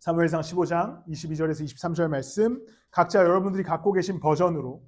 사무엘상 15장 22절에서 23절 말씀 각자 여러분들이 갖고 계신 버전으로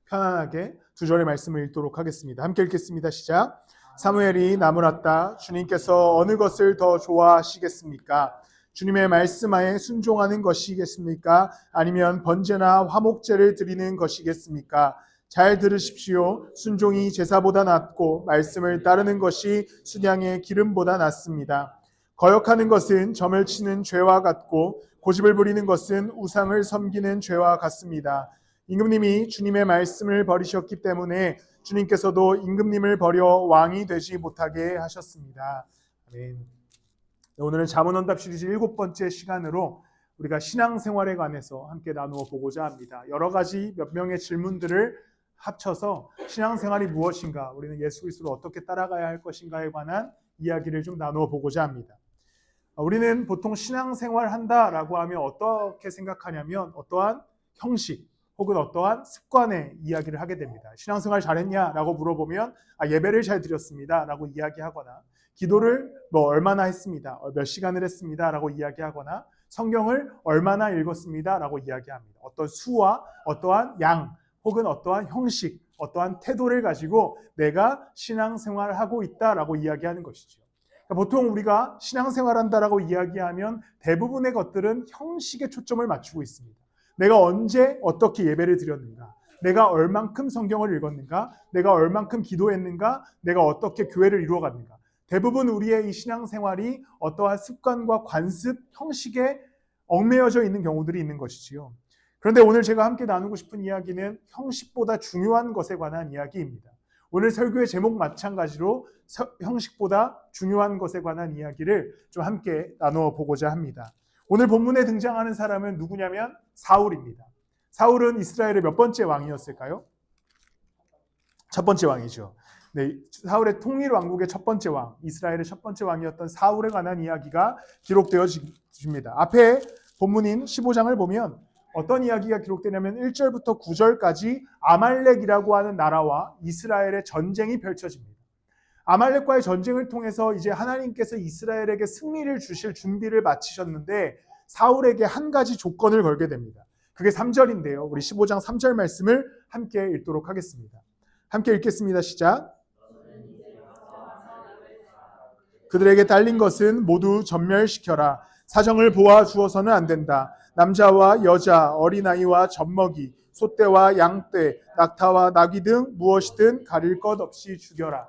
편안하게 두 절의 말씀을 읽도록 하겠습니다. 함께 읽겠습니다. 시작. 사무엘이 나무랐다. 주님께서 어느 것을 더 좋아하시겠습니까? 주님의 말씀하에 순종하는 것이겠습니까? 아니면 번제나 화목제를 드리는 것이겠습니까? 잘 들으십시오. 순종이 제사보다 낫고 말씀을 따르는 것이 순양의 기름보다 낫습니다. 거역하는 것은 점을 치는 죄와 같고 고집을 부리는 것은 우상을 섬기는 죄와 같습니다. 임금님이 주님의 말씀을 버리셨기 때문에 주님께서도 임금님을 버려 왕이 되지 못하게 하셨습니다. 아멘. 오늘은 잠언언답 시리즈 7번째 시간으로 우리가 신앙생활에 관해서 함께 나누어 보고자 합니다. 여러 가지 몇 명의 질문들을 합쳐서 신앙생활이 무엇인가, 우리는 예수 그리스도를 어떻게 따라가야 할 것인가에 관한 이야기를 좀 나누어 보고자 합니다. 우리는 보통 신앙생활 한다라고 하면 어떻게 생각하냐면 어떠한 형식 혹은 어떠한 습관의 이야기를 하게 됩니다. 신앙생활 잘했냐라고 물어보면 예배를 잘 드렸습니다 라고 이야기하거나, 기도를 얼마나 했습니다, 몇 시간을 했습니다 라고 이야기하거나, 성경을 얼마나 읽었습니다 라고 이야기합니다. 어떤 수와 어떠한 양 혹은 어떠한 형식, 어떠한 태도를 가지고 내가 신앙생활을 하고 있다라고 이야기하는 것이죠. 보통 우리가 신앙생활한다라고 이야기하면 대부분의 것들은 형식에 초점을 맞추고 있습니다. 내가 언제 어떻게 예배를 드렸는가, 내가 얼만큼 성경을 읽었는가, 내가 얼만큼 기도했는가, 내가 어떻게 교회를 이루어갔는가. 대부분 우리의 이 신앙생활이 어떠한 습관과 관습, 형식에 얽매여져 있는 경우들이 있는 것이지요. 그런데 오늘 제가 함께 나누고 싶은 이야기는 형식보다 중요한 것에 관한 이야기입니다. 오늘 설교의 제목 마찬가지로 형식보다 중요한 것에 관한 이야기를 좀 함께 나누어 보고자 합니다. 오늘 본문에 등장하는 사람은 누구냐면 사울입니다. 사울은 이스라엘의 몇 번째 왕이었을까요? 첫 번째 왕이죠. 네, 사울의 통일 왕국의 첫 번째 왕, 이스라엘의 첫 번째 왕이었던 사울에 관한 이야기가 기록되어집니다. 앞에 본문인 15장을 보면 어떤 이야기가 기록되냐면 1절부터 9절까지 아말렉이라고 하는 나라와 이스라엘의 전쟁이 펼쳐집니다. 아말렉과의 전쟁을 통해서 이제 하나님께서 이스라엘에게 승리를 주실 준비를 마치셨는데 사울에게 한 가지 조건을 걸게 됩니다. 그게 3절인데요. 우리 15장 3절 말씀을 함께 읽도록 하겠습니다. 함께 읽겠습니다. 시작. 그들에게 딸린 것은 모두 전멸시켜라. 사정을 보아 주어서는 안 된다. 남자와 여자, 어린아이와 젖먹이, 소떼와 양떼, 낙타와 나귀 등 무엇이든 가릴 것 없이 죽여라.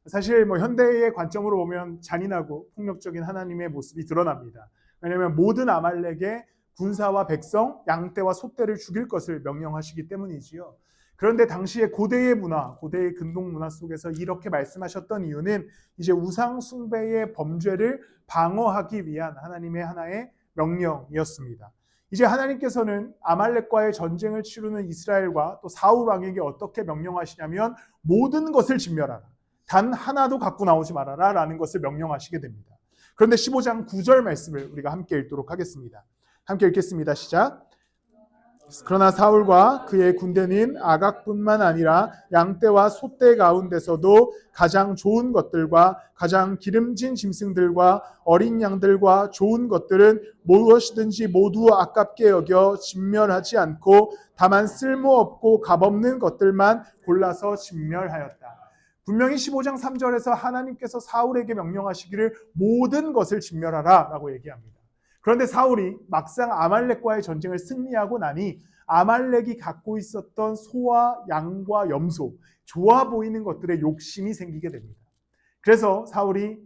사실 현대의 관점으로 보면 잔인하고 폭력적인 하나님의 모습이 드러납니다. 왜냐하면 모든 아말렉의 군사와 백성, 양떼와 소떼를 죽일 것을 명령하시기 때문이지요. 그런데 당시의 고대의 문화, 고대의 근동 문화 속에서 이렇게 말씀하셨던 이유는 이제 우상 숭배의 범죄를 방어하기 위한 하나님의 하나의 명령이었습니다. 이제 하나님께서는 아말렉과의 전쟁을 치르는 이스라엘과 또 사울 왕에게 어떻게 명령하시냐면 모든 것을 진멸하라. 단 하나도 갖고 나오지 말아라 라는 것을 명령하시게 됩니다. 그런데 15장 9절 말씀을 우리가 함께 읽도록 하겠습니다. 함께 읽겠습니다. 시작. 그러나 사울과 그의 군대는 아각뿐만 아니라 양떼와 소떼 가운데서도 가장 좋은 것들과 가장 기름진 짐승들과 어린 양들과 좋은 것들은 무엇이든지 모두 아깝게 여겨 진멸하지 않고 다만 쓸모없고 값없는 것들만 골라서 진멸하였다. 분명히 15장 3절에서 하나님께서 사울에게 명령하시기를 모든 것을 진멸하라 라고 얘기합니다. 그런데 사울이 막상 아말렉과의 전쟁을 승리하고 나니 아말렉이 갖고 있었던 소와 양과 염소, 좋아 보이는 것들에 욕심이 생기게 됩니다. 그래서 사울이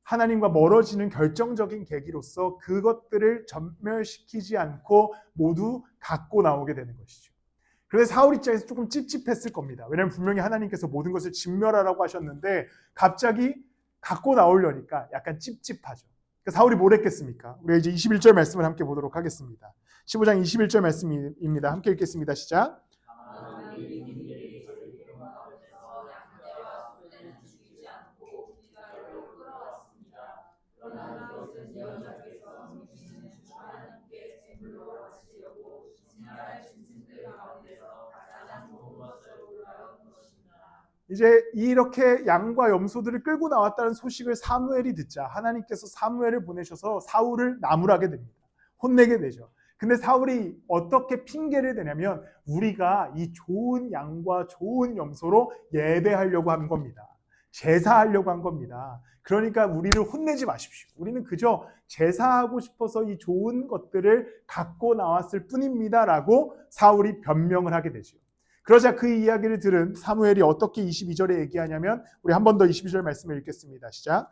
하나님과 멀어지는 결정적인 계기로서 그것들을 전멸시키지 않고 모두 갖고 나오게 되는 것이죠. 그래서 사울 입장에서 조금 찝찝했을 겁니다. 왜냐하면 분명히 하나님께서 모든 것을 진멸하라고 하셨는데 갑자기 갖고 나오려니까 약간 찝찝하죠. 사울이 뭘 했겠습니까? 우리가 이제 21절 말씀을 함께 보도록 하겠습니다. 15장 21절 말씀입니다. 함께 읽겠습니다. 시작. 이제 이렇게 양과 염소들을 끌고 나왔다는 소식을 사무엘이 듣자 하나님께서 사무엘을 보내셔서 사울을 나무라게 됩니다. 혼내게 되죠. 근데 사울이 어떻게 핑계를 대냐면 우리가 이 좋은 양과 좋은 염소로 예배하려고 한 겁니다. 제사하려고 한 겁니다. 그러니까 우리를 혼내지 마십시오. 우리는 그저 제사하고 싶어서 이 좋은 것들을 갖고 나왔을 뿐입니다. 라고 사울이 변명을 하게 되죠. 그러자 그 이야기를 들은 사무엘이 어떻게 22절에 얘기하냐면 우리 한 번 더 22절 말씀을 읽겠습니다. 시작.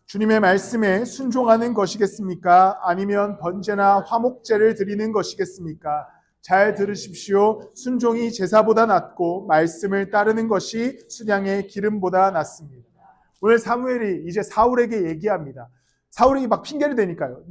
주님의 말씀에 순종하는 것이겠습니까? 아니면 번제나 화목제를 드리는 것이겠습니까? 잘 들으십시오. 순종이 제사보다 낫고 말씀을 따르는 것이 순양의 기름보다 낫습니다. 오늘 사무엘이 이제 사울에게 얘기합니다. 사울이 막 핑계를 대니까요.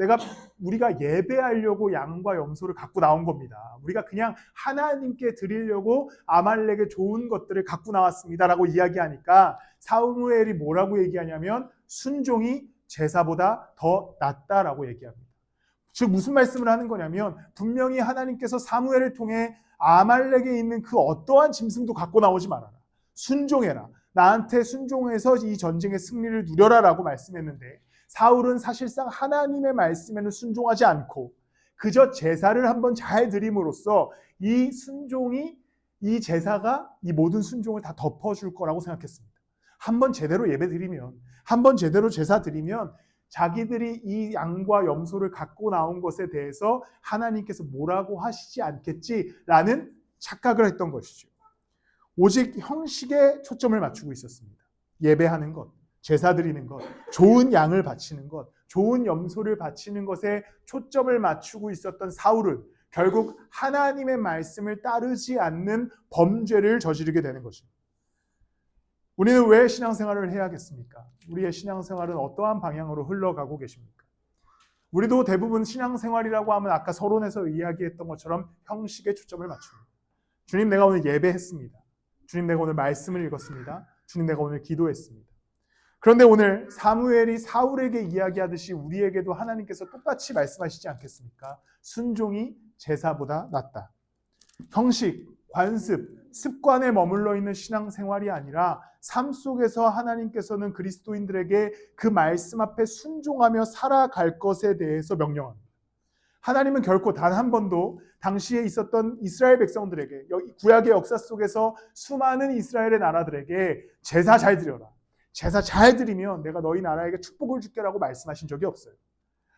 우리가 예배하려고 양과 염소를 갖고 나온 겁니다. 우리가 그냥 하나님께 드리려고 아말렉의 좋은 것들을 갖고 나왔습니다라고 이야기하니까 사무엘이 뭐라고 얘기하냐면 순종이 제사보다 더 낫다라고 얘기합니다. 즉 무슨 말씀을 하는 거냐면 분명히 하나님께서 사무엘을 통해 아말렉에 있는 그 어떠한 짐승도 갖고 나오지 말아라. 순종해라. 나한테 순종해서 이 전쟁의 승리를 누려라라고 말씀했는데 사울은 사실상 하나님의 말씀에는 순종하지 않고 그저 제사를 한번 잘 드림으로써 이 순종이 이 제사가 이 모든 순종을 다 덮어줄 거라고 생각했습니다. 한번 제대로 예배 드리면 한번 제대로 제사 드리면 자기들이 이 양과 염소를 갖고 나온 것에 대해서 하나님께서 뭐라고 하시지 않겠지라는 착각을 했던 것이죠. 오직 형식에 초점을 맞추고 있었습니다. 예배하는 것, 제사 드리는 것, 좋은 양을 바치는 것, 좋은 염소를 바치는 것에 초점을 맞추고 있었던 사울은 결국 하나님의 말씀을 따르지 않는 범죄를 저지르게 되는 것입니다. 우리는 왜 신앙생활을 해야겠습니까? 우리의 신앙생활은 어떠한 방향으로 흘러가고 계십니까? 우리도 대부분 신앙생활이라고 하면 아까 서론에서 이야기했던 것처럼 형식에 초점을 맞춥니다. 주님 내가 오늘 예배했습니다. 주님 내가 오늘 말씀을 읽었습니다. 주님 내가 오늘 기도했습니다. 그런데 오늘 사무엘이 사울에게 이야기하듯이 우리에게도 하나님께서 똑같이 말씀하시지 않겠습니까? 순종이 제사보다 낫다. 형식, 관습, 습관에 머물러 있는 신앙생활이 아니라 삶 속에서 하나님께서는 그리스도인들에게 그 말씀 앞에 순종하며 살아갈 것에 대해서 명령합니다. 하나님은 결코 단 한 번도 당시에 있었던 이스라엘 백성들에게 구약의 역사 속에서 수많은 이스라엘의 나라들에게 제사 잘 드려라. 제사 잘 드리면 내가 너희 나라에게 축복을 줄게라고 말씀하신 적이 없어요.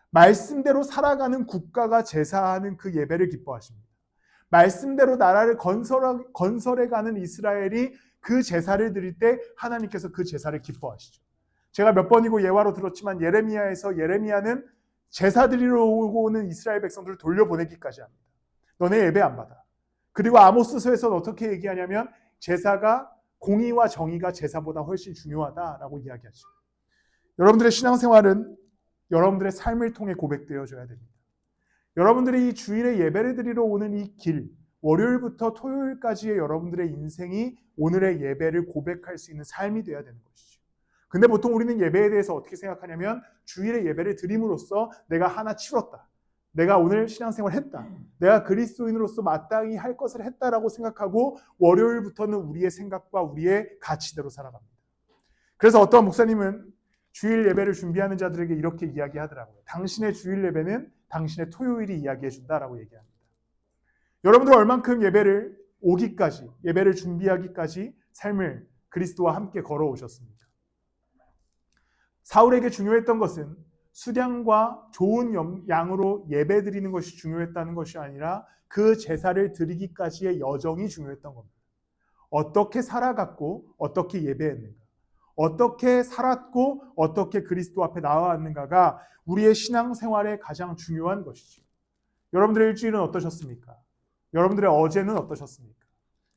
말씀대로 살아가는 국가가 제사하는 그 예배를 기뻐하십니다. 말씀대로 나라를 건설해가는 이스라엘이 그 제사를 드릴 때 하나님께서 그 제사를 기뻐하시죠. 제가 몇 번이고 예화로 들었지만 예레미야는 제사 드리러 오는 이스라엘 백성들을 돌려보내기까지 합니다. 너네 예배 안 받아. 그리고 아모스서에서는 어떻게 얘기하냐면 제사가 공의와 정의가 제사보다 훨씬 중요하다라고 이야기하죠. 여러분들의 신앙생활은 여러분들의 삶을 통해 고백되어져야 됩니다. 여러분들이 이 주일에 예배를 드리러 오는 이 길, 월요일부터 토요일까지의 여러분들의 인생이 오늘의 예배를 고백할 수 있는 삶이 되어야 되는 것이죠. 근데 보통 우리는 예배에 대해서 어떻게 생각하냐면 주일에 예배를 드림으로써 내가 하나 치렀다. 내가 오늘 신앙생활을 했다. 내가 그리스도인으로서 마땅히 할 것을 했다라고 생각하고 월요일부터는 우리의 생각과 우리의 가치대로 살아갑니다. 그래서 어떤 목사님은 주일 예배를 준비하는 자들에게 이렇게 이야기하더라고요. 당신의 주일 예배는 당신의 토요일이 이야기해준다라고 얘기합니다. 여러분들 얼만큼 예배를 오기까지, 예배를 준비하기까지 삶을 그리스도와 함께 걸어오셨습니까? 사울에게 중요했던 것은 수량과 좋은 양으로 예배 드리는 것이 중요했다는 것이 아니라 그 제사를 드리기까지의 여정이 중요했던 겁니다. 어떻게 살아갔고 어떻게 예배했는가, 어떻게 살았고 어떻게 그리스도 앞에 나와왔는가가 우리의 신앙생활의 가장 중요한 것이죠. 여러분들의 일주일은 어떠셨습니까? 여러분들의 어제는 어떠셨습니까?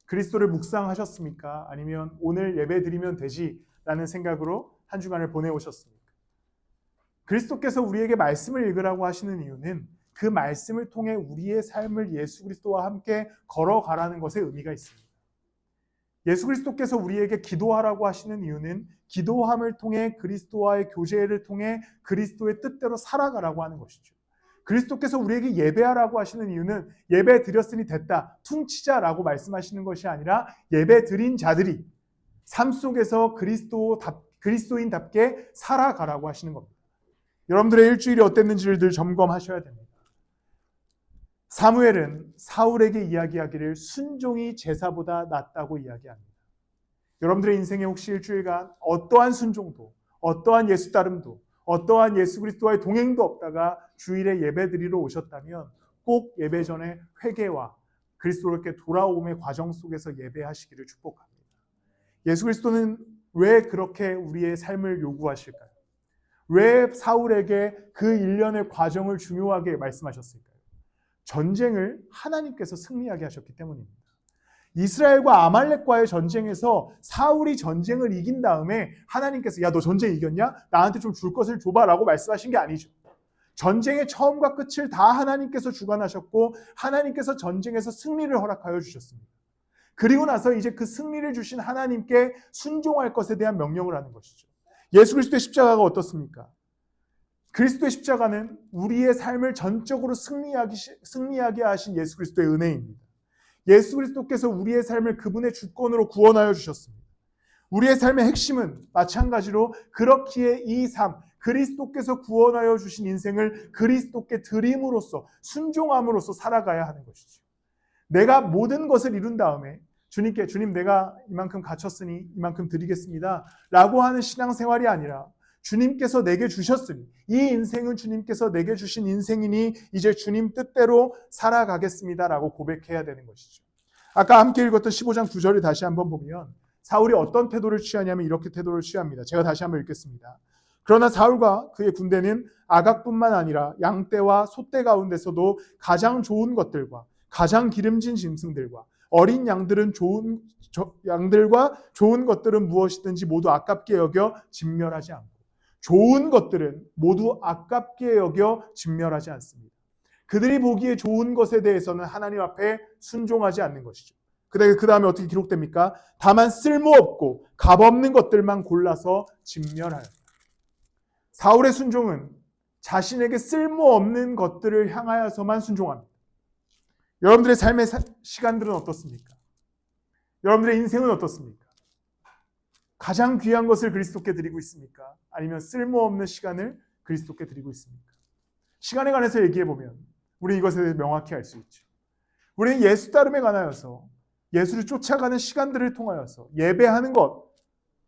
그리스도를 묵상하셨습니까? 아니면 오늘 예배 드리면 되지라는 생각으로 한 주간을 보내오셨습니까? 그리스도께서 우리에게 말씀을 읽으라고 하시는 이유는 그 말씀을 통해 우리의 삶을 예수 그리스도와 함께 걸어가라는 것에 의미가 있습니다. 예수 그리스도께서 우리에게 기도하라고 하시는 이유는 기도함을 통해 그리스도와의 교제를 통해 그리스도의 뜻대로 살아가라고 하는 것이죠. 그리스도께서 우리에게 예배하라고 하시는 이유는 예배 드렸으니 됐다, 퉁치자라고 말씀하시는 것이 아니라 예배 드린 자들이 삶 속에서 그리스도인답게 살아가라고 하시는 겁니다. 여러분들의 일주일이 어땠는지를 늘 점검하셔야 됩니다. 사무엘은 사울에게 이야기하기를 순종이 제사보다 낫다고 이야기합니다. 여러분들의 인생에 혹시 일주일간 어떠한 순종도, 어떠한 예수 따름도, 어떠한 예수 그리스도와의 동행도 없다가 주일에 예배드리러 오셨다면 꼭 예배 전에 회개와 그리스도께 돌아옴의 과정 속에서 예배하시기를 축복합니다. 예수 그리스도는 왜 그렇게 우리의 삶을 요구하실까요? 왜 사울에게 그 일련의 과정을 중요하게 말씀하셨을까요? 전쟁을 하나님께서 승리하게 하셨기 때문입니다. 이스라엘과 아말렉과의 전쟁에서 사울이 전쟁을 이긴 다음에 하나님께서 야, 너 전쟁 이겼냐? 나한테 좀 줄 것을 줘봐 라고 말씀하신 게 아니죠. 전쟁의 처음과 끝을 다 하나님께서 주관하셨고 하나님께서 전쟁에서 승리를 허락하여 주셨습니다. 그리고 나서 이제 그 승리를 주신 하나님께 순종할 것에 대한 명령을 하는 것이죠. 예수 그리스도의 십자가가 어떻습니까? 그리스도의 십자가는 우리의 삶을 전적으로 승리하게 하신 예수 그리스도의 은혜입니다. 예수 그리스도께서 우리의 삶을 그분의 주권으로 구원하여 주셨습니다. 우리의 삶의 핵심은 마찬가지로 그렇기에 이 삶, 그리스도께서 구원하여 주신 인생을 그리스도께 드림으로써 순종함으로써 살아가야 하는 것이죠. 내가 모든 것을 이룬 다음에 주님께 주님 내가 이만큼 갇혔으니 이만큼 드리겠습니다 라고 하는 신앙생활이 아니라 주님께서 내게 주셨으니 이 인생은 주님께서 내게 주신 인생이니 이제 주님 뜻대로 살아가겠습니다 라고 고백해야 되는 것이죠. 아까 함께 읽었던 15장 9절을 다시 한번 보면 사울이 어떤 태도를 취하냐면 이렇게 태도를 취합니다. 제가 다시 한번 읽겠습니다. 그러나 사울과 그의 군대는 아각뿐만 아니라 양떼와 소떼 가운데서도 가장 좋은 것들과 가장 기름진 짐승들과 어린 양들과 좋은 것들은 무엇이든지 모두 아깝게 여겨 진멸하지 않고 좋은 것들은 모두 아깝게 여겨 진멸하지 않습니다. 그들이 보기에 좋은 것에 대해서는 하나님 앞에 순종하지 않는 것이죠. 그 다음에 어떻게 기록됩니까? 다만 쓸모없고 값없는 것들만 골라서 진멸하여. 사울의 순종은 자신에게 쓸모없는 것들을 향하여서만 순종합니다. 여러분들의 삶의 시간들은 어떻습니까? 여러분들의 인생은 어떻습니까? 가장 귀한 것을 그리스도께 드리고 있습니까? 아니면 쓸모없는 시간을 그리스도께 드리고 있습니까? 시간에 관해서 얘기해보면 우리는 이것에 대해서 명확히 알 수 있죠. 우리는 예수 따름에 관하여서 예수를 쫓아가는 시간들을 통하여서 예배하는 것,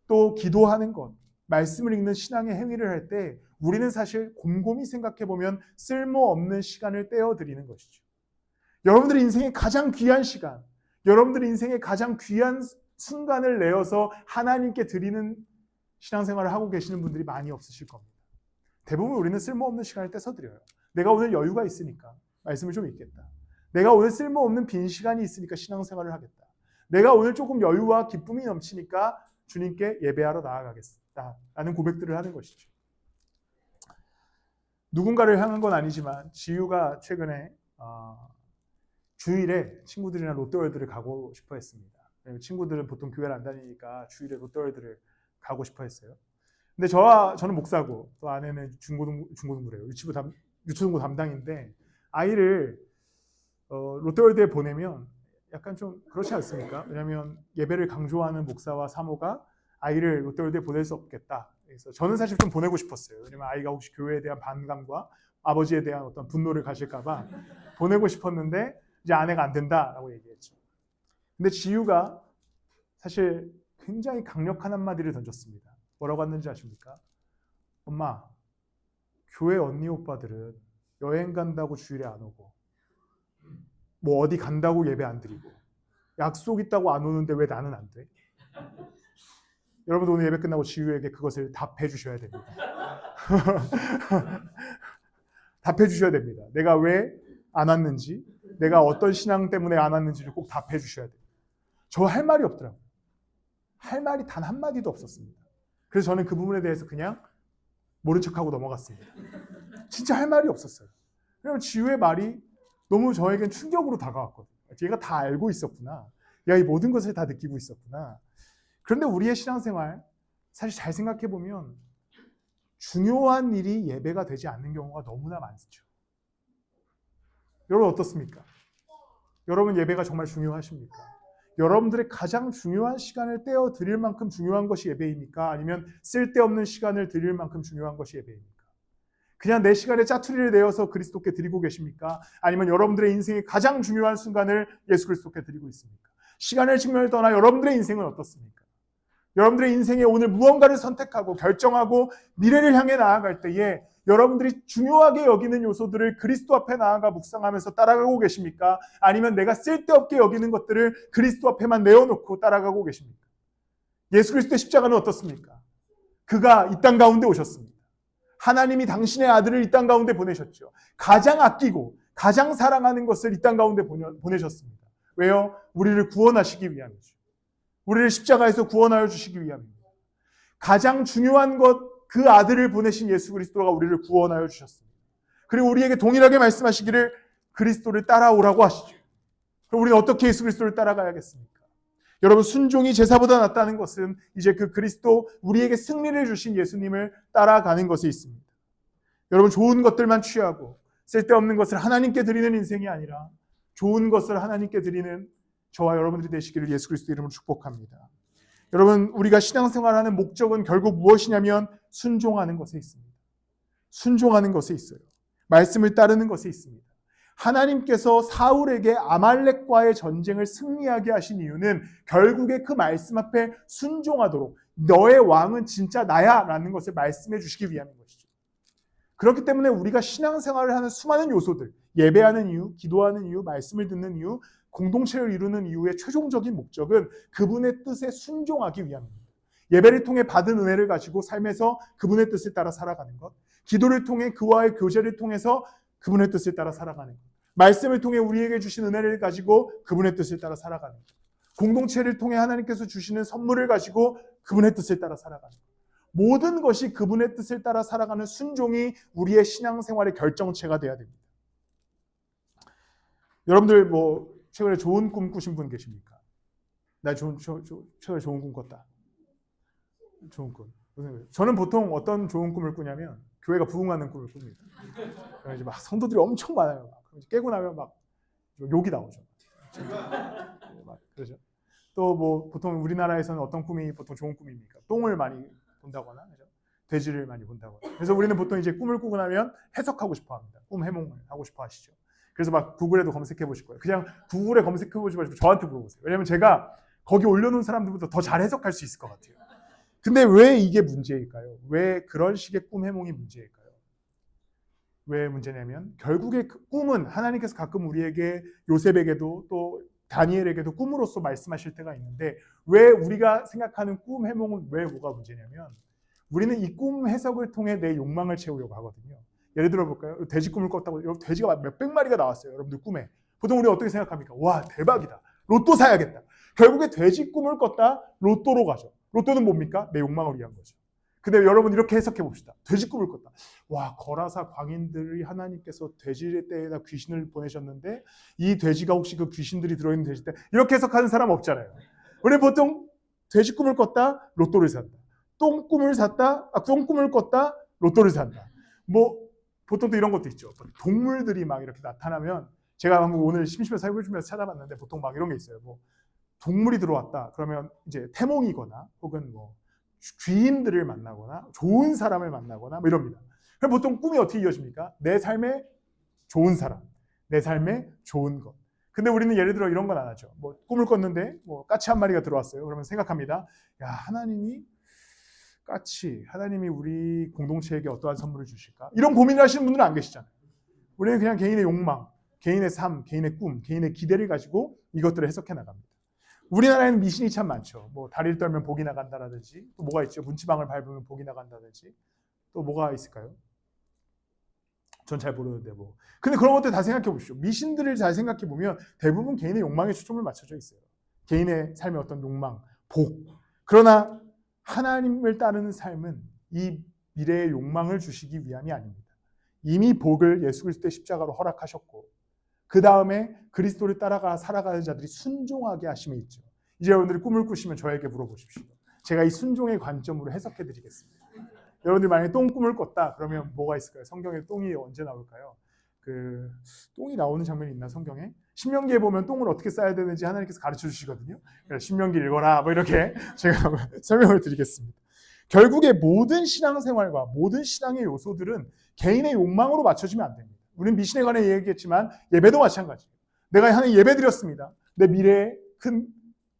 또 기도하는 것, 말씀을 읽는 신앙의 행위를 할 때 우리는 사실 곰곰이 생각해보면 쓸모없는 시간을 떼어드리는 것이죠. 여러분들의 인생의 가장 귀한 시간, 여러분들의 인생의 가장 귀한 순간을 내어서 하나님께 드리는 신앙생활을 하고 계시는 분들이 많이 없으실 겁니다. 대부분 우리는 쓸모없는 시간을 떼서 드려요. 내가 오늘 여유가 있으니까 말씀을 좀 읽겠다. 내가 오늘 쓸모없는 빈 시간이 있으니까 신앙생활을 하겠다. 내가 오늘 조금 여유와 기쁨이 넘치니까 주님께 예배하러 나아가겠다 라는 고백들을 하는 것이죠. 누군가를 향한 건 아니지만 지유가 최근에 주일에 친구들이랑 롯데월드를 가고 싶어 했습니다. 친구들은 보통 교회를 안 다니니까 주일에 롯데월드를 가고 싶어 했어요. 근데 저는 목사고 또 아내는 중고등부래요. 유초등부 담당인데 아이를 롯데월드에 보내면 약간 좀 그렇지 않습니까? 왜냐하면 예배를 강조하는 목사와 사모가 아이를 롯데월드에 보낼 수 없겠다. 그래서 저는 사실 좀 보내고 싶었어요. 왜냐면 아이가 혹시 교회에 대한 반감과 아버지에 대한 어떤 분노를 가질까봐 보내고 싶었는데 이제 아내가 안 된다라고 얘기했죠. 근데 지유가 사실 굉장히 강력한 한마디를 던졌습니다. 뭐라고 했는지 아십니까? 엄마, 교회 언니 오빠들은 여행 간다고 주일에 안 오고 뭐 어디 간다고 예배 안 드리고 약속 있다고 안 오는데 왜 나는 안 돼? 여러분도 오늘 예배 끝나고 지유에게 그것을 답해 주셔야 됩니다. 답해 주셔야 됩니다. 내가 왜 안 왔는지, 내가 어떤 신앙 때문에 안 왔는지를 꼭 답해 주셔야 돼요. 저 할 말이 없더라고요. 할 말이 단 한마디도 없었습니다. 그래서 저는 그 부분에 대해서 그냥 모른 척하고 넘어갔습니다. 진짜 할 말이 없었어요. 왜냐면 지유의 말이 너무 저에겐 충격으로 다가왔거든요. 얘가 다 알고 있었구나. 얘가 이 모든 것을 다 느끼고 있었구나. 그런데 우리의 신앙생활 사실 잘 생각해보면 중요한 일이 예배가 되지 않는 경우가 너무나 많죠. 여러분 어떻습니까? 여러분 예배가 정말 중요하십니까? 여러분들의 가장 중요한 시간을 떼어 드릴 만큼 중요한 것이 예배입니까? 아니면 쓸데없는 시간을 드릴 만큼 중요한 것이 예배입니까? 그냥 내 시간에 짜투리를 내어서 그리스도께 드리고 계십니까? 아니면 여러분들의 인생의 가장 중요한 순간을 예수 그리스도께 드리고 있습니까? 시간의 측면을 떠나 여러분들의 인생은 어떻습니까? 여러분들의 인생에 오늘 무언가를 선택하고 결정하고 미래를 향해 나아갈 때에 여러분들이 중요하게 여기는 요소들을 그리스도 앞에 나아가 묵상하면서 따라가고 계십니까? 아니면 내가 쓸데없게 여기는 것들을 그리스도 앞에만 내어놓고 따라가고 계십니까? 예수 그리스도의 십자가는 어떻습니까? 그가 이 땅 가운데 오셨습니다. 하나님이 당신의 아들을 이 땅 가운데 보내셨죠. 가장 아끼고 가장 사랑하는 것을 이 땅 가운데 보내셨습니다. 왜요? 우리를 구원하시기 위함이죠. 우리를 십자가에서 구원하여 주시기 위함입니다. 가장 중요한 것, 그 아들을 보내신 예수 그리스도가 우리를 구원하여 주셨습니다. 그리고 우리에게 동일하게 말씀하시기를 그리스도를 따라오라고 하시죠. 그럼 우리는 어떻게 예수 그리스도를 따라가야겠습니까? 여러분, 순종이 제사보다 낫다는 것은 이제 그 그리스도, 우리에게 승리를 주신 예수님을 따라가는 것에 있습니다. 여러분, 좋은 것들만 취하고 쓸데없는 것을 하나님께 드리는 인생이 아니라 좋은 것을 하나님께 드리는 저와 여러분들이 되시기를 예수 그리스도 이름으로 축복합니다. 여러분, 우리가 신앙생활하는 목적은 결국 무엇이냐면 순종하는 것에 있습니다. 순종하는 것에 있어요. 말씀을 따르는 것에 있습니다. 하나님께서 사울에게 아말렉과의 전쟁을 승리하게 하신 이유는 결국에 그 말씀 앞에 순종하도록 너의 왕은 진짜 나야 라는 것을 말씀해 주시기 위함인 것이죠. 그렇기 때문에 우리가 신앙생활을 하는 수많은 요소들, 예배하는 이유, 기도하는 이유, 말씀을 듣는 이유, 공동체를 이루는 이유의 최종적인 목적은 그분의 뜻에 순종하기 위함입니다. 예배를 통해 받은 은혜를 가지고 삶에서 그분의 뜻을 따라 살아가는 것, 기도를 통해 그와의 교제를 통해서 그분의 뜻을 따라 살아가는 것, 말씀을 통해 우리에게 주신 은혜를 가지고 그분의 뜻을 따라 살아가는 것, 공동체를 통해 하나님께서 주시는 선물을 가지고 그분의 뜻을 따라 살아가는 것, 모든 것이 그분의 뜻을 따라 살아가는 순종이 우리의 신앙생활의 결정체가 돼야 됩니다. 여러분들 뭐 최근에 좋은 꿈 꾸신 분 계십니까? 나 최근에 좋은 꿈 꿨다. 좋은 꿈. 저는 보통 어떤 좋은 꿈을 꾸냐면 교회가 부흥하는 꿈을 꿉니다. 이제 막 성도들이 엄청 많아요. 막 깨고 나면 막 욕이 나오죠. 막 그러죠. 또 뭐 보통 우리나라에서는 어떤 꿈이 보통 좋은 꿈입니까? 똥을 많이 본다거나, 그죠? 돼지를 많이 본다거나. 그래서 우리는 보통 이제 꿈을 꾸고 나면 해석하고 싶어합니다. 꿈 해몽을 하고 싶어하시죠. 그래서 막 구글에도 검색해 보실 거예요. 그냥 구글에 검색해 보지 마시고 저한테 물어보세요. 왜냐면 제가 거기 올려놓은 사람들보다 더 잘 해석할 수 있을 것 같아요. 근데 왜 이게 문제일까요? 왜 그런 식의 꿈 해몽이 문제일까요? 왜 문제냐면 결국에 그 꿈은 하나님께서 가끔 우리에게 요셉에게도 또 다니엘에게도 꿈으로써 말씀하실 때가 있는데 왜 우리가 생각하는 꿈 해몽은 왜 뭐가 문제냐면 우리는 이 꿈 해석을 통해 내 욕망을 채우려고 하거든요. 예를 들어 볼까요? 돼지 꿈을 꿨다고 돼지가 몇백 마리가 나왔어요. 여러분들 꿈에. 보통 우리가 어떻게 생각합니까? 와, 대박이다. 로또 사야겠다. 결국에 돼지 꿈을 꿨다 로또로 가죠. 로또는 뭡니까? 내 욕망을 위한 거죠. 근데 여러분 이렇게 해석해 봅시다. 돼지 꿈을 꿨다. 와, 거라사 광인들이 하나님께서 돼지 떼에다 귀신을 보내셨는데 이 돼지가 혹시 그 귀신들이 들어있는 돼지 떼 이렇게 해석하는 사람 없잖아요. 우리 보통 돼지 꿈을 꿨다 로또를 산다. 똥 꿈을 꿨다 로또를 산다. 뭐 보통 또 이런 것도 있죠. 동물들이 막 이렇게 나타나면 제가 한번 오늘 심심해서 살펴주면서 찾아봤는데 보통 막 이런 게 있어요. 뭐 동물이 들어왔다. 그러면 이제 태몽이거나 혹은 뭐 귀인들을 만나거나 좋은 사람을 만나거나 뭐 이럽니다. 그럼 보통 꿈이 어떻게 이어집니까? 내 삶에 좋은 사람, 내 삶에 좋은 것. 근데 우리는 예를 들어 이런 건 안 하죠. 뭐 꿈을 꿨는데 뭐 까치 한 마리가 들어왔어요. 그러면 생각합니다. 야, 하나님이 우리 공동체에게 어떠한 선물을 주실까? 이런 고민을 하시는 분들은 안 계시잖아요. 우리는 그냥 개인의 욕망, 개인의 삶, 개인의 꿈, 개인의 기대를 가지고 이것들을 해석해 나갑니다. 우리나라에는 미신이 참 많죠. 뭐 다리를 떨면 복이 나간다라든지 또 뭐가 있죠? 문지방을 밟으면 복이 나간다든지 또 뭐가 있을까요? 전 잘 모르는데 뭐. 근데 그런 것들 다 생각해 보십시오. 미신들을 잘 생각해 보면 대부분 개인의 욕망에 초점을 맞춰져 있어요. 개인의 삶의 어떤 욕망, 복. 그러나 하나님을 따르는 삶은 이 미래의 욕망을 주시기 위함이 아닙니다. 이미 복을 예수 그리스도의 십자가로 허락하셨고 그 다음에 그리스도를 따라가 살아가는 자들이 순종하게 하심에 있죠. 이제 여러분들이 꿈을 꾸시면 저에게 물어보십시오. 제가 이 순종의 관점으로 해석해 드리겠습니다. 여러분들이 만약에 똥 꿈을 꿨다 그러면 뭐가 있을까요? 성경에 똥이 언제 나올까요? 똥이 나오는 장면이 있나 성경에? 신명기에 보면 똥을 어떻게 싸야 되는지 하나님께서 가르쳐 주시거든요. 신명기 읽어라 뭐 이렇게 제가 설명을 드리겠습니다. 결국에 모든 신앙생활과 모든 신앙의 요소들은 개인의 욕망으로 맞춰지면 안 됩니다. 우리는 미신에 관해 얘기했지만 예배도 마찬가지예요. 내가 하나님 예배 드렸습니다. 내 미래에 큰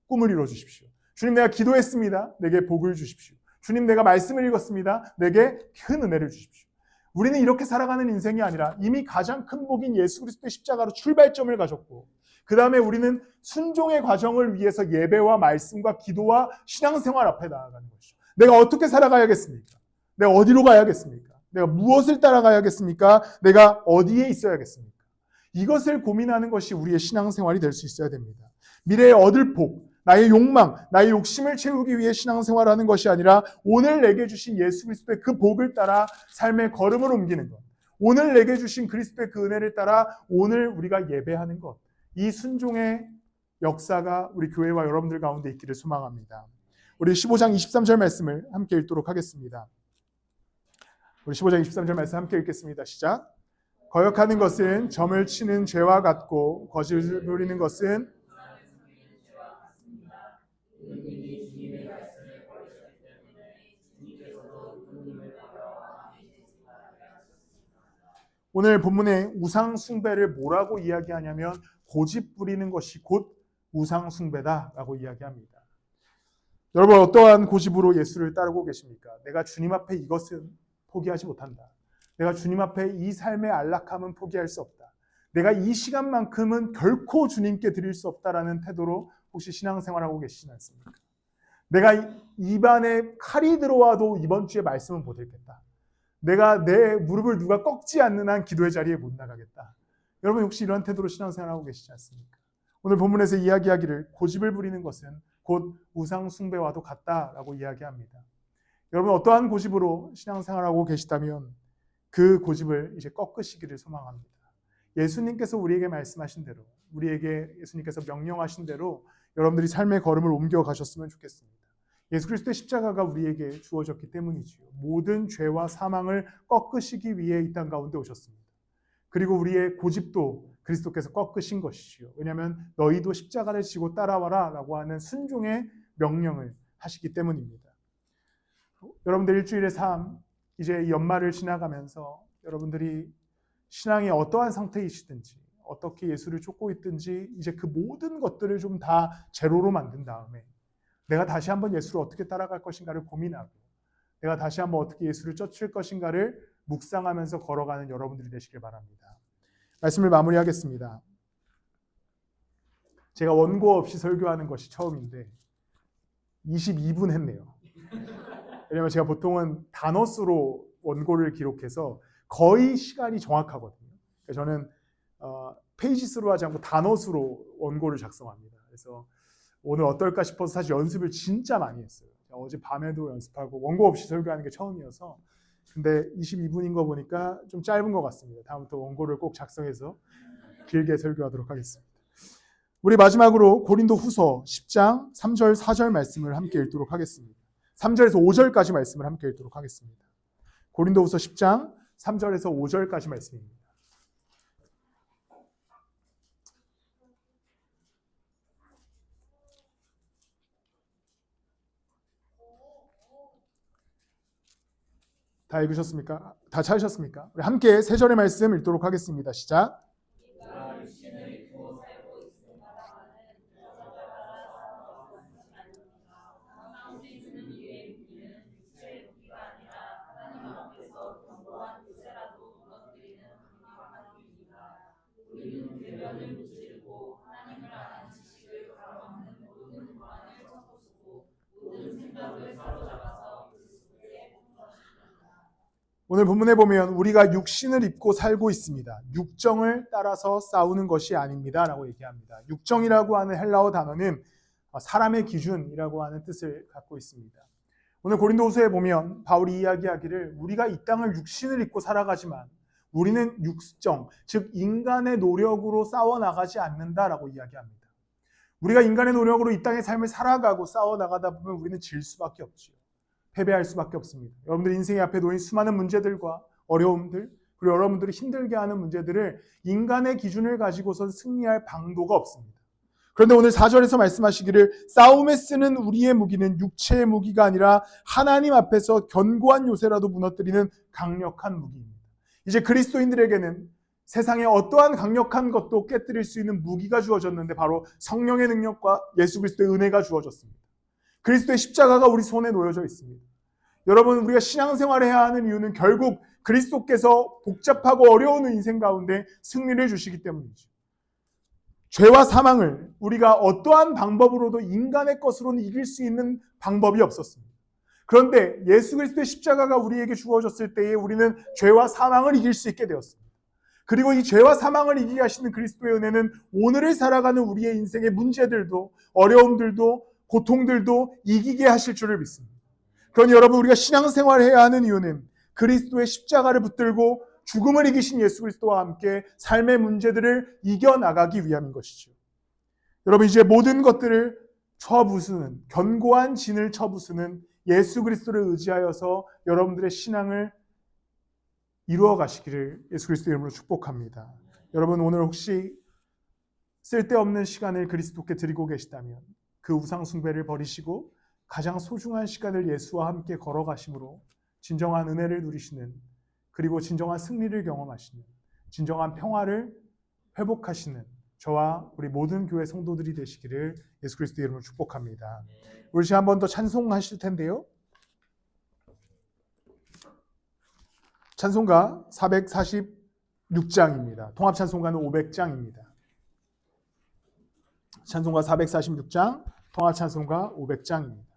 꿈을 이루어 주십시오. 주님 내가 기도했습니다. 내게 복을 주십시오. 주님 내가 말씀을 읽었습니다. 내게 큰 은혜를 주십시오. 우리는 이렇게 살아가는 인생이 아니라 이미 가장 큰 복인 예수 그리스도의 십자가로 출발점을 가졌고 그 다음에 우리는 순종의 과정을 위해서 예배와 말씀과 기도와 신앙생활 앞에 나아가는 것이죠. 내가 어떻게 살아가야겠습니까? 내가 어디로 가야겠습니까? 내가 무엇을 따라가야겠습니까? 내가 어디에 있어야겠습니까? 이것을 고민하는 것이 우리의 신앙생활이 될 수 있어야 됩니다. 미래에 얻을 복, 나의 욕망, 나의 욕심을 채우기 위해 신앙생활하는 것이 아니라 오늘 내게 주신 예수 그리스도의 그 복을 따라 삶의 걸음을 옮기는 것, 오늘 내게 주신 그리스도의 그 은혜를 따라 오늘 우리가 예배하는 것, 이 순종의 역사가 우리 교회와 여러분들 가운데 있기를 소망합니다. 우리 15장 23절 말씀을 함께 읽도록 하겠습니다. 우리 15장 23절 말씀 함께 읽겠습니다. 시작. 거역하는 것은 점을 치는 죄와 같고 거짓을 부리는 것은 오늘 본문의 우상 숭배를 뭐라고 이야기하냐면 고집 부리는 것이 곧 우상 숭배다라고 이야기합니다. 여러분 어떠한 고집으로 예수를 따르고 계십니까? 내가 주님 앞에 이것은 포기하지 못한다. 내가 주님 앞에 이 삶의 안락함은 포기할 수 없다. 내가 이 시간만큼은 결코 주님께 드릴 수 없다라는 태도로 혹시 신앙생활하고 계시지 않습니까? 내가 입안에 칼이 들어와도 이번 주에 말씀은 못 읽겠다. 내가 내 무릎을 누가 꺾지 않는 한 기도의 자리에 못 나가겠다. 여러분 혹시 이런 태도로 신앙생활하고 계시지 않습니까? 오늘 본문에서 이야기하기를 고집을 부리는 것은 곧 우상 숭배와도 같다라고 이야기합니다. 여러분 어떠한 고집으로 신앙생활하고 계시다면 그 고집을 이제 꺾으시기를 소망합니다. 예수님께서 우리에게 말씀하신 대로, 우리에게 예수님께서 명령하신 대로 여러분들이 삶의 걸음을 옮겨 가셨으면 좋겠습니다. 예수 그리스도의 십자가가 우리에게 주어졌기 때문이지요. 모든 죄와 사망을 꺾으시기 위해 이 땅 가운데 오셨습니다. 그리고 우리의 고집도 그리스도께서 꺾으신 것이지요. 왜냐하면 너희도 십자가를 지고 따라와라 라고 하는 순종의 명령을 하시기 때문입니다. 여러분들 일주일의 삶, 이제 연말을 지나가면서 여러분들이 신앙이 어떠한 상태이시든지 어떻게 예수를 쫓고 있든지 이제 그 모든 것들을 좀 다 제로로 만든 다음에 내가 다시 한번 예수를 어떻게 따라갈 것인가를 고민하고 내가 다시 한번 어떻게 예수를 쫓을 것인가를 묵상하면서 걸어가는 여러분들이 되시길 바랍니다. 말씀을 마무리하겠습니다. 제가 원고 없이 설교하는 것이 처음인데 22분 했네요. 왜냐하면 제가 보통은 단어수로 원고를 기록해서 거의 시간이 정확하거든요. 저는 페이지 수로 하지 않고 단어수로 원고를 작성합니다. 그래서 오늘 어떨까 싶어서 사실 연습을 진짜 많이 했어요. 어제 밤에도 연습하고 원고 없이 설교하는 게 처음이어서 근데 22분인 거 보니까 좀 짧은 것 같습니다. 다음부터 원고를 꼭 작성해서 길게 설교하도록 하겠습니다. 우리 마지막으로 고린도 후서 10장 3절 4절 말씀을 함께 읽도록 하겠습니다. 3절에서 5절까지 말씀을 함께 읽도록 하겠습니다. 고린도 후서 10장 3절에서 5절까지 말씀입니다. 다 읽으셨습니까? 다 찾으셨습니까? 우리 함께 세 절의 말씀 읽도록 하겠습니다. 시작. 오늘 본문에 보면 우리가 육신을 입고 살고 있습니다. 육정을 따라서 싸우는 것이 아닙니다 라고 얘기합니다. 육정이라고 하는 헬라어 단어는 사람의 기준이라고 하는 뜻을 갖고 있습니다. 오늘 고린도후서에 보면 바울이 이야기하기를 우리가 이 땅을 육신을 입고 살아가지만 우리는 육정, 즉 인간의 노력으로 싸워나가지 않는다라고 이야기합니다. 우리가 인간의 노력으로 이 땅의 삶을 살아가고 싸워나가다 보면 우리는 질 수밖에 없지요. 패배할 수밖에 없습니다. 여러분들 인생의 앞에 놓인 수많은 문제들과 어려움들, 그리고 여러분들이 힘들게 하는 문제들을 인간의 기준을 가지고서 승리할 방도가 없습니다. 그런데 오늘 4절에서 말씀하시기를 싸움에 쓰는 우리의 무기는 육체의 무기가 아니라 하나님 앞에서 견고한 요새라도 무너뜨리는 강력한 무기입니다. 이제 그리스도인들에게는 세상의 어떠한 강력한 것도 깨뜨릴 수 있는 무기가 주어졌는데 바로 성령의 능력과 예수 그리스도의 은혜가 주어졌습니다. 그리스도의 십자가가 우리 손에 놓여져 있습니다. 여러분, 우리가 신앙생활을 해야 하는 이유는 결국 그리스도께서 복잡하고 어려운 인생 가운데 승리를 주시기 때문이죠. 죄와 사망을 우리가 어떠한 방법으로도 인간의 것으로는 이길 수 있는 방법이 없었습니다. 그런데 예수 그리스도의 십자가가 우리에게 주어졌을 때에 우리는 죄와 사망을 이길 수 있게 되었습니다. 그리고 이 죄와 사망을 이기게 하시는 그리스도의 은혜는 오늘을 살아가는 우리의 인생의 문제들도 어려움들도 고통들도 이기게 하실 줄을 믿습니다. 그러니 여러분, 우리가 신앙생활을 해야 하는 이유는 그리스도의 십자가를 붙들고 죽음을 이기신 예수 그리스도와 함께 삶의 문제들을 이겨나가기 위함인 것이죠. 여러분, 이제 모든 것들을 쳐부수는, 견고한 진을 쳐부수는 예수 그리스도를 의지하여서 여러분들의 신앙을 이루어 가시기를 예수 그리스도의 이름으로 축복합니다. 여러분, 오늘 혹시 쓸데없는 시간을 그리스도께 드리고 계시다면 그 우상 숭배를 버리시고 가장 소중한 시간을 예수와 함께 걸어가심으로 진정한 은혜를 누리시는, 그리고 진정한 승리를 경험하시는, 진정한 평화를 회복하시는 저와 우리 모든 교회 성도들이 되시기를 예수 그리스도의 이름으로 축복합니다. 우리 한 번 더 찬송하실 텐데요. 찬송가 446장입니다. 통합 찬송가는 500장입니다. 찬송가 446장, 통합 찬송가 500장입니다.